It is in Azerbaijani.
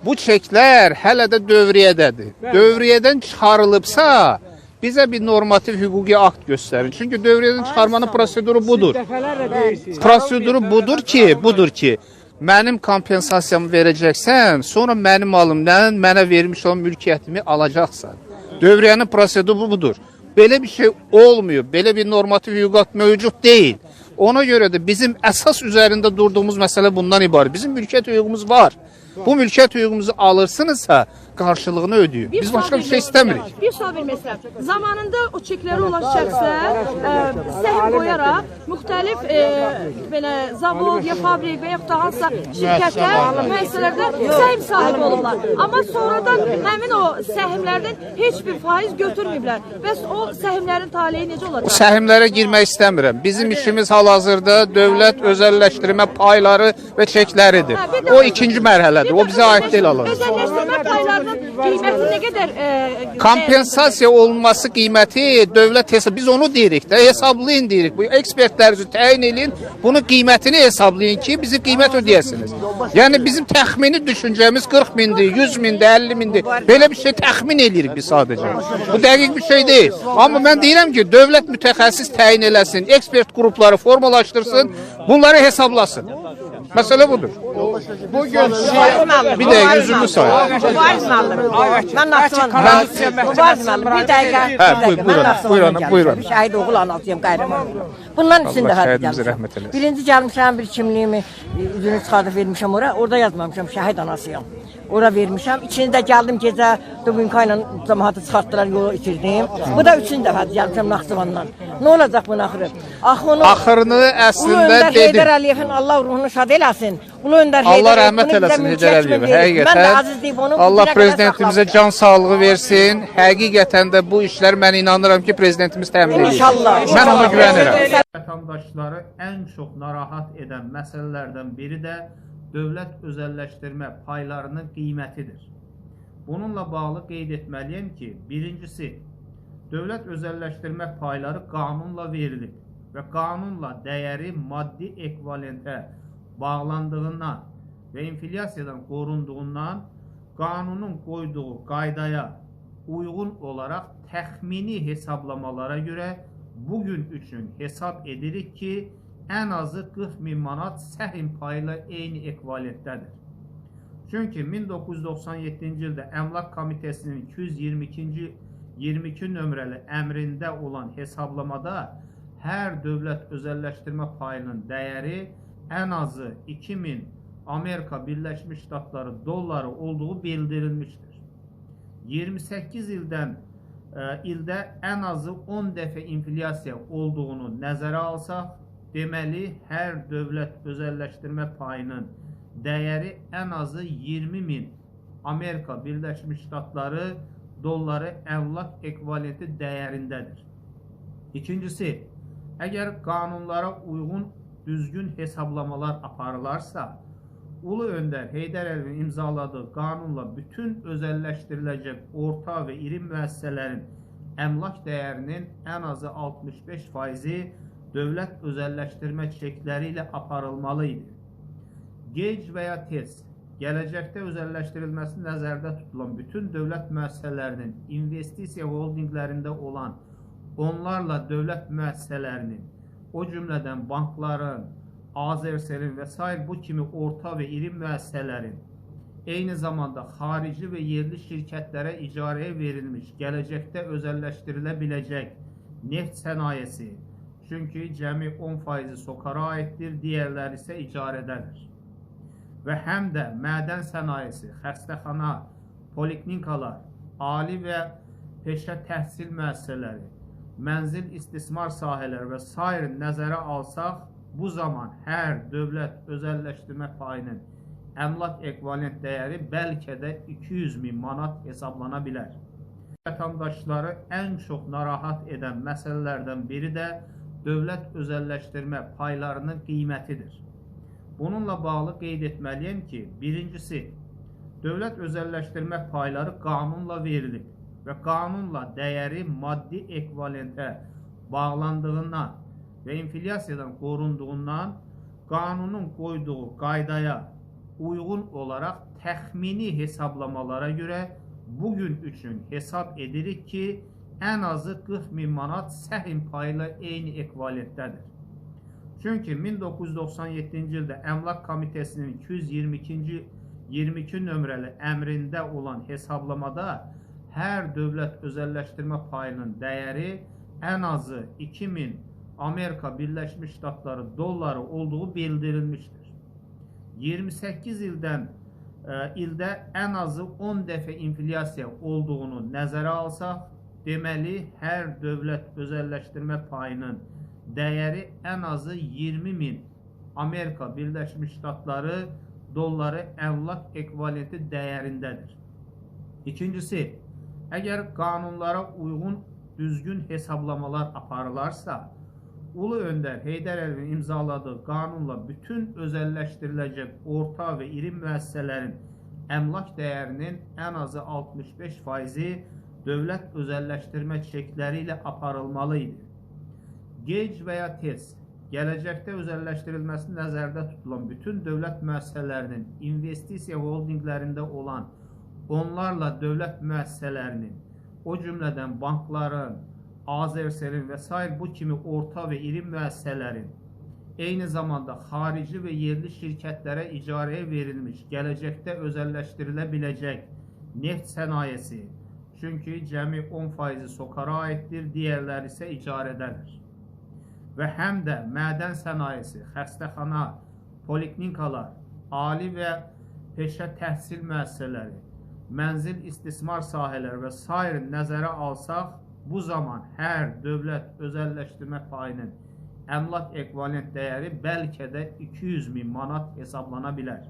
bu çeklər hələ də dövriyyədədir. Dövriyyədən çıxarılıbsa, bizə bir normativ hüquqi akt göstərin. Çünki dövriyyədən çıxarmanın proseduru budur. Proseduru budur ki, mənim kompensasiyamı verəcəksən, sonra mənim malımdan mənə vermiş olan mülkiyyətimi alacaqsan. Dövriyyənin proseduru budur. Belə bir şey olmuyor. Belə bir normativ hüquq mövcud deyil. Ona görə də bizim əsas üzərində durduğumuz məsələ bundan ibarət. Bizim mülkiyyət hüququmuz var. Bu mülkiyyət hüququmuzu alırsınızsa qarşılığını ödəyin. Biz başqa bir şey istəmirik. Bir sual vermək istəyirəm. Zamanında o çekləri olan şəxslər səhm qoyaraq müxtəlif belə zavod ya fabrik və yaxud da hansısa şirkətlər, müəssisələrdə səhm sahibi olurlar. Amma sonradan həmin o səhmlərdən heç bir faiz götürməyiblər. Bəs o səhmlərin taleyi necə olacaq? O səhmlərə girmək istəmirəm. Bizim işimiz hal-hazırda dövlət özəlləşdirmə payları və çekləridir. O ikinci mərhələdir. O bizə aid deyil hal-hazırda. Özəlləşdirmə paylarının qiyməti nə qədər? Kompensasiya olunması qiyməti dövlət hesabı. Biz onu deyirik də, hesablayın deyirik. Bu ekspertlərinizi təyin edin, bunu qiymətini hesablayın ki, bizi qiymət ödəyəsiniz. Yəni bizim təxmini düşüncəmiz 40 mindir, 100 mindir, 50 mindir. Belə bir şey təxmin edirik biz sadəcə. Bu dəqiq bir şey deyil. Amma mən deyirəm ki, dövlət mütəxəssis təyin eləsin, ekspert qrupları formalaşdırsın, bunları hesablasın. Məsələ budur. Bugün Bir dəqiqə üzümü sayın. ben Naxçıvan bir dəqiqə Buyurun. Şəhid oğul anlatayım qəhrəman. Bunların içində şəhidimizə rəhmət eləsin. Birinci gəlmişəm bir kimliyimi üzünü çıxardıb vermişəm orada yazmamışam şəhid anasıyam. Ora vermişəm. İkinci də gəldim gecə Dubinka ilə cəmaatı çıxartdılar, yolu itirdim. Bu da üçüncü dəfə gəlmişəm Naxçıvandan. Nə olacaq bunun axırı? Axırını əslində dedim. Heydər Əliyevin Allah ruhunu şad eləsin. Ulu Öndər Allah rəhmət eləsin Heydər Əliyevə. Həqiqətən Allah prezidentimizə can sağlığı versin. Həqiqətən də bu işlər mən inanıram ki, prezidentimiz təmin edir. İnşallah. Mən ona güvənirəm. Vətəndaşları ən çox narahat edən məsələlərdən biri də dövlət özəlləşdirmə paylarının qiymətidir. Bununla bağlı qeyd etməliyəm ki, birincisi, dövlət özəlləşdirmə payları qanunla verilib və qanunla dəyəri maddi ekvivalentə bağlandığından və inflyasiyadan qorunduğundan qanunun qoyduğu qaydaya uyğun olaraq təxmini hesablamalara görə bugün üçün hesab edirik ki, ən azı 40 min manat səhm payı ilə eyni ekvivalentdədir. Çünki 1997-ci ildə Əmlak Komitəsinin 222 nömrəli əmrində olan hesablamada hər dövlət özəlləşdirmə payının dəyəri ən azı 2000 Amerika Birləşmiş Ştatları dolları olduğu bildirilmişdir. 28 ildə ən azı 10 dəfə inflyasiya olduğunu nəzərə alsaq, deməli, hər dövlət özəlləşdirmə payının dəyəri ən azı 20 min Amerika Birləşmiş Ştatları dolları əmlak ekvivalenti dəyərindədir. İkincisi, əgər qanunlara uyğun düzgün hesablamalar aparılarsa, Ulu Öndər Heydər Əliyevin imzaladığı qanunla bütün özəlləşdiriləcək orta və iri müəssisələrin əmlak dəyərinin ən azı 65%-i dövlət özəlləşdirmə çekləri ilə aparılmalı idi. Gec və ya tez, gələcəkdə özəlləşdirilməsi nəzərdə tutulan bütün dövlət müəssisələrinin investisiya holdinglərində olan onlarla dövlət müəssisələrinin, o cümlədən bankların, Azerselin və s. bu kimi orta və iri müəssisələrin, eyni zamanda xarici və yerli şirkətlərə icarəyə verilmiş, gələcəkdə özəlləşdirilə biləcək neft sənayesi, çünki cəmi 10% SOCAR-a aiddir, digərləri isə icarədədir. Və həm də mədən sənayesi, xəstəxana, poliklinikalar, ali və peşə təhsil müəssisələri, mənzil istismar sahələri və s. nəzərə alsaq, bu zaman hər dövlət özəlləşdirmə payının əmlak ekvivalent dəyəri bəlkə də 200 min manat hesablana bilər. Vətəndaşları ən çox narahat edən məsələlərdən biri də dövlət özəlləşdirmə paylarının qiymətidir. Bununla bağlı qeyd etməliyəm ki, birincisi, dövlət özəlləşdirmə payları qanunla verilib və qanunla dəyəri maddi ekvivalentə bağlandığından və inflyasiyadan qorunduğundan qanunun qoyduğu qaydaya uyğun olaraq təxmini hesablamalara görə bugün üçün hesab edirik ki, ən azı 40.000 manat səhm payı ilə eyni ekvivalentdədir. Çünki 1997-ci ildə Əmlak Komitəsinin 222 nömrəli əmrində olan hesablamada hər dövlət özəlləşdirmə payının dəyəri ən azı 2000 Amerika Birləşmiş Ştatları dolları olduğu bildirilmişdir. 28 ildə ən azı 10 dəfə inflyasiya olduğunu nəzərə alsaq, deməli, hər dövlət özəlləşdirmə payının dəyəri ən azı 20.000 Amerika Birləşmiş Ştatları dolları əmlak ekvivalenti dəyərindədir. İkincisi, əgər qanunlara uyğun düzgün hesablamalar aparılarsa, Ulu Öndər Heydər Əliyevin imzaladığı qanunla bütün özəlləşdiriləcək orta və iri müəssisələrin əmlak dəyərinin ən azı 65%-i dövlət özəlləşdirmə çekləri ilə aparılmalı idi. Gec və ya tez, gələcəkdə özəlləşdirilməsi nəzərdə tutulan bütün dövlət müəssisələrinin investisiya holdinglərində olan onlarla dövlət müəssisələrinin, o cümlədən bankların, Azerselin və s. bu kimi orta və iri müəssisələrin, eyni zamanda xarici və yerli şirkətlərə icarəyə verilmiş, gələcəkdə özəlləşdirilə biləcək neft sənayesi, çünki cəmi 10%-i SOCAR-a aiddir, digərləri isə icarədədir. Və həm də mədən sənayesi, xəstəxana, poliklinikalar, ali və peşə təhsil müəssisələri, mənzil istismar sahələri və s. nəzərə alsaq, bu zaman hər dövlət özəlləşdirmə payının əmlak ekvivalent dəyəri bəlkə də 200.000 manat hesablana bilər.